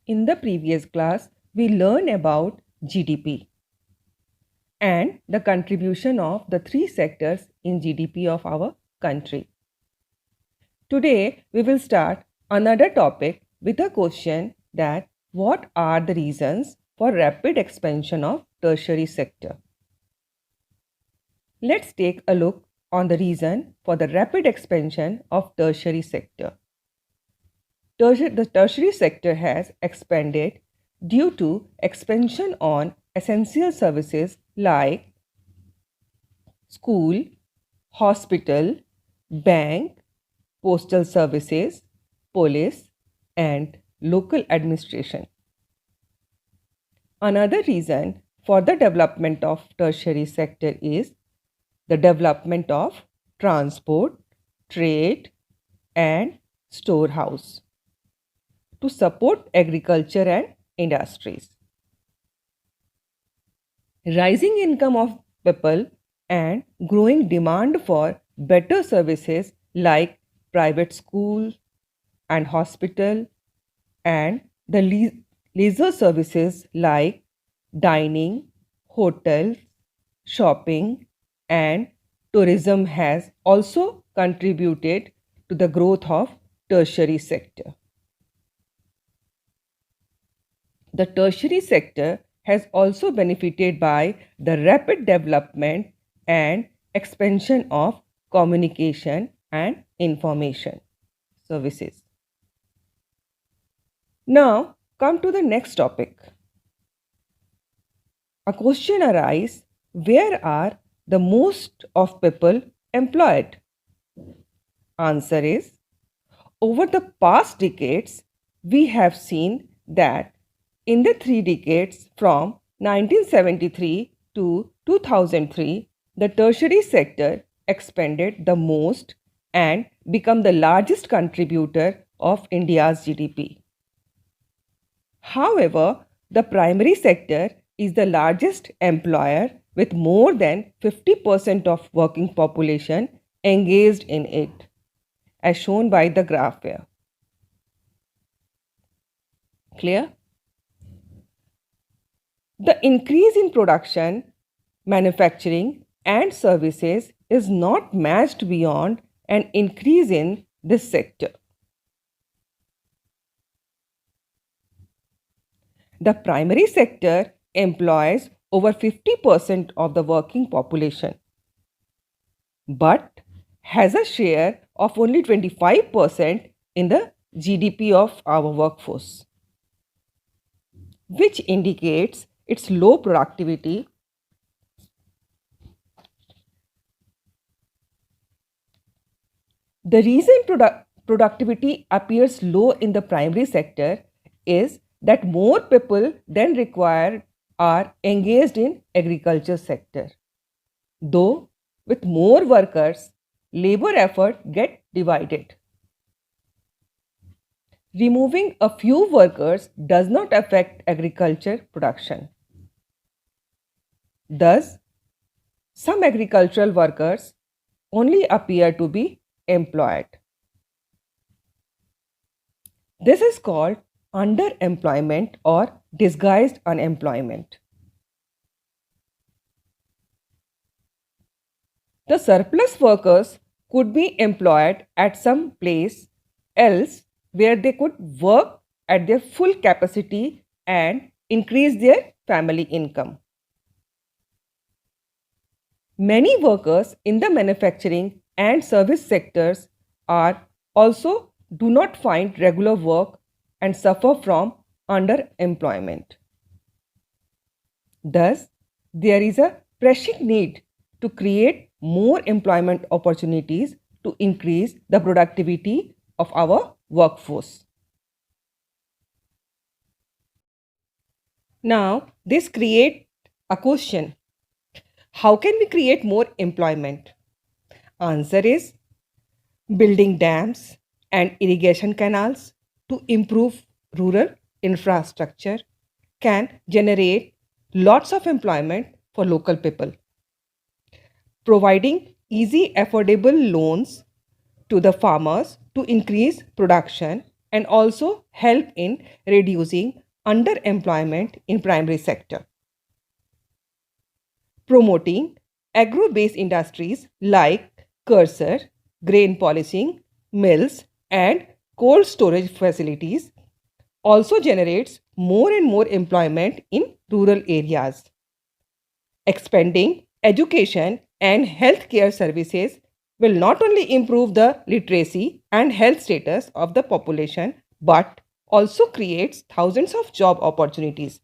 In the previous class, we learned about GDP and the contribution of the three sectors in GDP of our country. Today, we will start another topic with a question that what are the reasons for rapid expansion of tertiary sector? Let's take a look on the reason for the rapid expansion of tertiary sector. The tertiary sector has expanded due to expansion on essential services like school, hospital, bank, postal services, police, and local administration. Another reason for the development of tertiary sector is the development of transport, trade, and storehouse to support agriculture and industries. Rising income of people and growing demand for better services like private school and hospital and the leisure services like dining, hotels, shopping and tourism has also contributed to the growth of tertiary sector. The tertiary sector has also benefited by the rapid development and expansion of communication and information services. Now, come to the next topic. A question arises, where are the most of people employed? Answer is, over the past decades, we have seen that in the 3 decades from 1973 to 2003, the tertiary sector expanded the most and become the largest contributor of India's GDP. However, the primary sector is the largest employer with more than 50% of working population engaged in it, as shown by the graph here. Clear? The increase in production, manufacturing and services is not matched beyond an increase in this sector. The primary sector employs over 50% of the working population, but has a share of only 25% in the GDP of our workforce, which indicates its low productivity. The reason productivity appears low in the primary sector is that more people than required are engaged in agriculture sector. Though with more workers, labor effort get divided. Removing a few workers does not affect agriculture production. Thus, some agricultural workers only appear to be employed. This is called underemployment or disguised unemployment. The surplus workers could be employed at some place else where they could work at their full capacity and increase their family income. Many workers in the manufacturing and service sectors are also do not find regular work and suffer from underemployment. Thus, there is a pressing need to create more employment opportunities to increase the productivity of our workforce. Now, this creates a question. How can we create more employment? Answer is building dams and irrigation canals to improve rural infrastructure can generate lots of employment for local people. Providing easy affordable loans to the farmers to increase production and also help in reducing underemployment in primary sector. Promoting agro-based industries like cursor, grain polishing, mills and cold storage facilities also generates more and more employment in rural areas. Expanding education and healthcare services will not only improve the literacy and health status of the population but also creates thousands of job opportunities